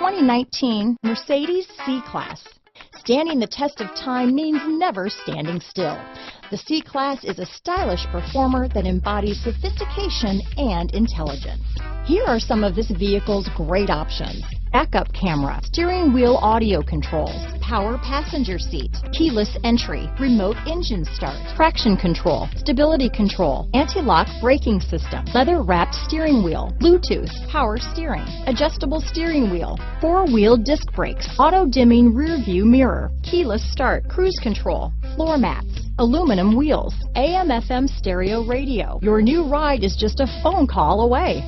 2019 Mercedes C-Class. Standing the test of time means never standing still. The C-Class is a stylish performer that embodies sophistication and intelligence. Here are some of this vehicle's great options: backup camera, steering wheel audio controls, power passenger seat, keyless entry, remote engine start, traction control, stability control, anti-lock braking system, leather-wrapped steering wheel, Bluetooth, power steering, adjustable steering wheel, four-wheel disc brakes, auto-dimming rear-view mirror, keyless start, cruise control, floor mats, aluminum wheels, AM/FM stereo radio. Your new ride is just a phone call away.